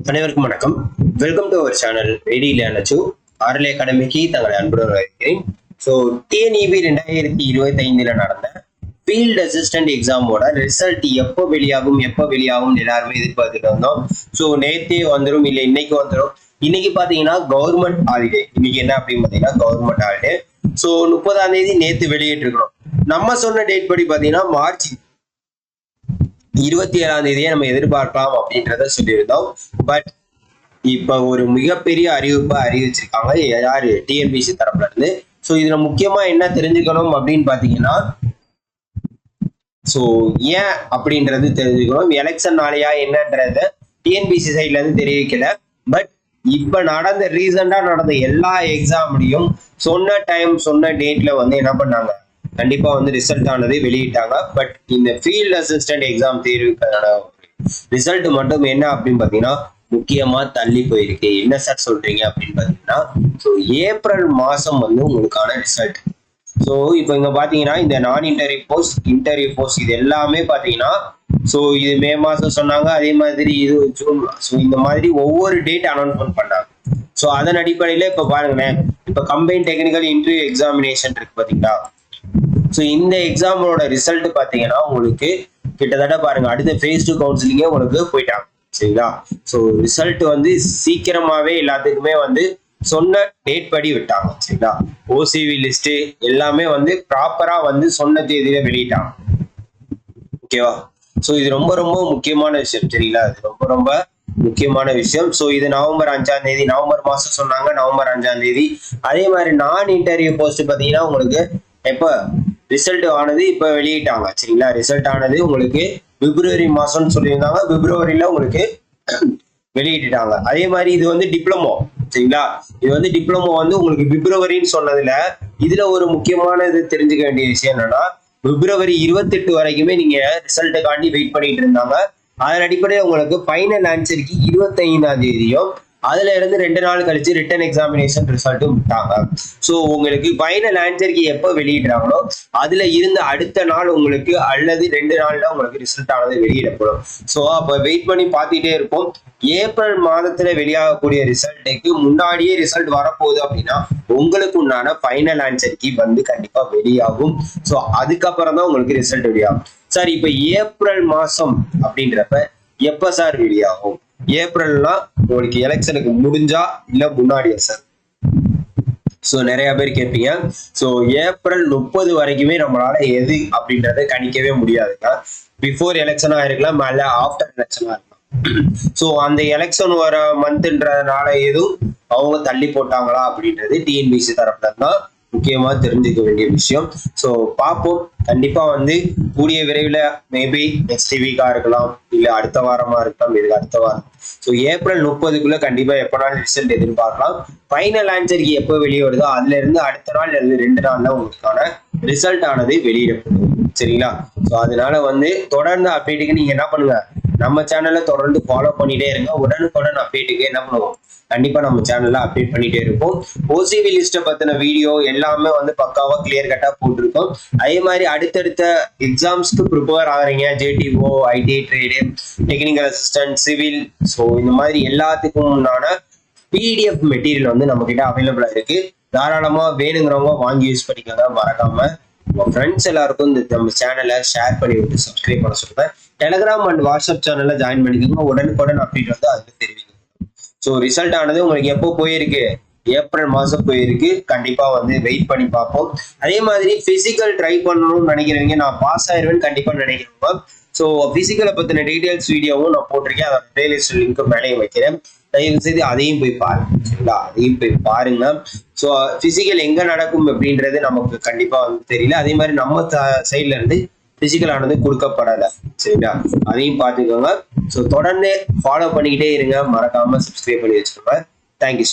அனைவருக்கும் வணக்கம். Welcome to our channel ரெடியிலானச்சு ஆர்எல் அகாடமிக்கு தங்களை அன்புடன் வரவேற்கிறேன். ஸோ டிஎன்இபி 2025 நடந்த ஃபீல்ட் அசிஸ்டன்ட் எக்ஸாமோட ரிசல்ட் எப்போ வெளியாகும் எல்லாருமே எதிர்பார்த்துட்டு வந்தோம். ஸோ நேற்றே வந்துடும், இல்லை இன்னைக்கு வந்துடும். இன்னைக்கு பார்த்தீங்கன்னா கவர்மெண்ட் ஹாலிடே. இன்னைக்கு என்ன அப்படின்னு பார்த்தீங்கன்னா கவர்மெண்ட் ஹாலிடே. ஸோ 30ஆம் தேதி நேற்று வெளியிட்டிருக்கணும். நம்ம சொன்ன டேட் படி பார்த்தீங்கன்னா மார்ச் 27ஆம் தேதியை நம்ம எதிர்பார்க்கலாம் அப்படின்றத சொல்லியிருந்தோம். பட் இப்ப ஒரு மிகப்பெரிய அறிவிப்பை அறிவிச்சிருக்காங்க யாரு, டிஎன்பிசி தரப்புல இருந்து. ஸோ இதுல முக்கியமா என்ன தெரிஞ்சுக்கணும் அப்படின்னு பாத்தீங்கன்னா, ஸோ ஏன் அப்படின்றது தெரிஞ்சுக்கணும். எலெக்ஷன் நாளையா என்னன்றத டிஎன்பிசி சைட்ல இருந்து தெரிவிக்கல. பட் இப்ப ரீசெண்டா நடந்த எல்லா எக்ஸாம்லையும் சொன்ன டைம் சொன்ன டேட்ல வந்து என்ன பண்ணாங்க, கண்டிப்பா வந்து ரிசல்ட் ஆனது வெளியிட்டாங்க. பட் இந்த ஃபீல்ட் அசிஸ்டன்ட் எக்ஸாம் தேர்வுக்கான ரிசல்ட் மட்டும் என்ன அப்படின்னு பாத்தீங்கன்னா முக்கியமா தள்ளி போயிருக்கு. என்ன சார் சொல்றீங்க அப்படின்னு பாத்தீங்கன்னா, ஸோ ஏப்ரல் மாசம் வந்து உங்களுக்கான ரிசல்ட். ஸோ இப்போ இங்க பாத்தீங்கன்னா இந்த நான் இன்டர்வியூ போஸ்ட் இது எல்லாமே பாத்தீங்கன்னா, ஸோ இது மே மாசம் சொன்னாங்க, அதே மாதிரி இது ஜூன். ஸோ இந்த மாதிரி ஒவ்வொரு டேட் அனௌன்ஸ்மெண்ட் பண்ணாங்க. ஸோ அதன் அடிப்படையில இப்ப பாருங்களேன், இப்ப கம்பைன் டெக்னிக்கல் இன்டர்வியூ எக்ஸாமினேஷன் இருக்கு பாத்தீங்களா. ஸோ இந்த எக்ஸாமோட ரிசல்ட் பாத்தீங்கன்னா உங்களுக்கு கிட்டத்தட்ட பாருங்க அடுத்த ஃபேஸ் 2 கவுன்சிலிங்கே உங்களுக்கு போயிட்டாங்க. சரிங்களா. ஸோ ரிசல்ட் வந்து சீக்கிரமாவே எல்லாத்துக்குமே வந்து சொன்ன டேட் படி விட்டாங்க. சரிங்களா. ஓசிவி லிஸ்ட் எல்லாமே வந்து ப்ராப்பரா வந்து சொன்ன தேதியில வெளியிட்டாங்க. ஓகேவா. ஸோ இது ரொம்ப ரொம்ப முக்கியமான விஷயம். சரிங்களா. இது ரொம்ப ரொம்ப முக்கியமான விஷயம். ஸோ இது நவம்பர் 5ஆம் தேதி, நவம்பர் மாசம் சொன்னாங்க, நவம்பர் 5ஆம் தேதி. அதே மாதிரி நான் இன்டர்வியூ போஸ்ட் பாத்தீங்கன்னா உங்களுக்கு எப்ப ரிசல்ட் ஆனது இப்ப வெளியிட்டாங்க. சரிங்களா. ரிசல்ட் ஆனது உங்களுக்கு பிப்ரவரி மாசம்னு சொல்லியிருந்தாங்க, பிப்ரவரியில உங்களுக்கு வெளியிட்டாங்க. அதே மாதிரி இது வந்து டிப்ளமோ. சரிங்களா. இது வந்து டிப்ளமோ வந்து உங்களுக்கு பிப்ரவரின்னு சொன்னதுல இதுல ஒரு முக்கியமான இது தெரிஞ்சுக்க வேண்டிய விஷயம் என்னன்னா, பிப்ரவரி 28 வரைக்குமே நீங்க ரிசல்ட்டுக்காண்டி வெயிட் பண்ணிட்டு இருந்தாங்க. அதன் அடிப்படையில் உங்களுக்கு ஃபைனல் ஆன்சருக்கு 25ஆம் தேதியும் அதுல இருந்து 2 நாள் கழிச்சு ரிட்டன் எக்ஸாமினேஷன் ரிசல்ட்டும் விட்டாங்க. ஸோ உங்களுக்கு ஃபைனல் ஆன்சருக்கு எப்போ வெளியிடுறாங்களோ அதுல இருந்து அடுத்த நாள் உங்களுக்கு அல்லது 2 நாள்ல உங்களுக்கு ரிசல்ட் ஆனது வெளியிடப்படும். ஸோ அப்ப வெயிட் பண்ணி பார்த்துட்டே இருப்போம். ஏப்ரல் மாதத்துல வெளியாகக்கூடிய ரிசல்ட்டுக்கு முன்னாடியே ரிசல்ட் வரப்போகுது அப்படின்னா உங்களுக்கு உண்டான ஃபைனல் ஆன்சருக்கு வந்து கண்டிப்பா வெளியாகும். ஸோ அதுக்கப்புறம் தான் உங்களுக்கு ரிசல்ட் வெளியாகும். சார் இப்ப ஏப்ரல் மாசம் அப்படின்றப்ப எப்ப சார் வெளியாகும்? ஏப்ரல்னா உங்களுக்கு எலெக்ஷனுக்கு முடிஞ்சா இல்ல முன்னாடியா சார்? சோ நிறைய பேர் கேட்பீங்க. சோ ஏப்ரல் 30 வரைக்குமே நம்மளால எது அப்படின்றத கணிக்கவே முடியாதுங்க. பிஃபோர் எலெக்ஷனா இருக்கலாம், இல்ல ஆஃப்டர் எலெக்ஷனா இருக்கலாம். சோ அந்த எலெக்ஷன் வர மந்த்ன்றதுனால எதுவும் அவங்க தள்ளி போட்டாங்களா அப்படின்றது டிஎன்பிசி தரப்புல தான் முக்கியமா தெரிஞ்சுக்க வேண்டிய விஷயம். ஸோ பார்ப்போம். கண்டிப்பா வந்து கூடிய விரைவில் மேபி நெக்ஸ்ட் வீக்கா இருக்கலாம், இல்ல அடுத்த வாரமா இருக்கலாம், இதுக்கு அடுத்த வாரம். ஸோ ஏப்ரல் 30க்குள்ள கண்டிப்பா எப்பனாலும் ரிசல்ட் எதிர்பார்க்கலாம். ஃபைனல் ஆன்சருக்கு எப்போ வெளியே வருதோ அதுல இருந்து அடுத்த நாள் அல்லது 2 நாள்ல உங்களுக்கான ரிசல்ட் ஆனது வெளியிடப்படும். சரிங்களா. ஸோ அதனால வந்து தொடர்ந்து அப்டேட்டுக்கு நீங்க என்ன பண்ணுங்க, நம்ம சேனலை தொடர்ந்து ஃபாலோ பண்ணிட்டே இருங்க. உடனுக்குடன் அப்டேட்டுக்கு என்ன பண்ணுவோம், கண்டிப்பா நம்ம சேனல்ல அப்டேட் பண்ணிட்டே இருப்போம். ஓசிவி லிஸ்ட பத்தின வீடியோ எல்லாமே வந்து பக்காவா கிளியர் கட்டா போட்டிருக்கோம். அதே மாதிரி அடுத்தடுத்த எக்ஸாம்ஸ்க்கு ப்ரிப்பேர் ஆகுறீங்க, JDO, IT trade, technical assistant, civil, so இந்த மாதிரி எல்லாத்துக்கும் உண்டான பிடிஎஃப் மெட்டீரியல் வந்து நம்ம கிட்ட அவைலபிளா இருக்கு. தாராளமா வேணுங்கிறவங்க வாங்கி யூஸ் பண்ணிக்கோங்க. மறக்காம உங்க ஃப்ரெண்ட்ஸ் எல்லாருக்கும் இந்த நம்ம சேனலை ஷேர் பண்ணி விட்டு சப்ஸ்கிரைப் பண்ண சொல்லுங்க. டெலிகிராம் அண்ட் வாட்ஸ்அப் சேனல்ல ஜாயின் பண்ணிக்கோங்க. உடனுக்குடன் அப்டேட் வந்து அதுல தெரிவிங்க. ஸோ ரிசல்ட் ஆனது உங்களுக்கு எப்போ போயிருக்கு, ஏப்ரல் மாசம் போயிருக்கு. கண்டிப்பா வந்து வெயிட் பண்ணி பார்ப்போம். அதே மாதிரி பிசிக்கல் ட்ரை பண்ணணும்னு நினைக்கிறவங்க, நான் பாஸ் ஆயிருவேன்னு கண்டிப்பா நினைக்கிறேன். ஸோ பிசிக்கலை பத்தின டீடைல்ஸ் வீடியோவும் நான் போட்டிருக்கேன். அதோட பிளேலிஸ்ட் லிங்க் மேலேயும் வைக்கிறேன். தயவு செய்து அதையும் போய் பாருங்க. சரிங்களா. அதையும் போய் பாருங்க. ஸோ பிசிக்கல் எங்க நடக்கும் அப்படின்றது நமக்கு கண்டிப்பா வந்து தெரியல. அதே மாதிரி நம்ம சைட்ல இருந்து பிசிக்கல் ஆனது கொடுக்கப்படலை. சரிங்களா. அதையும் பார்த்துக்கோங்க. ஸோ தொடர்ந்து ஃபாலோ பண்ணிக்கிட்டே இருங்க. மறக்காம சப்ஸ்கிரைப் பண்ணி வச்சுக்கோங்க. தேங்க்யூ.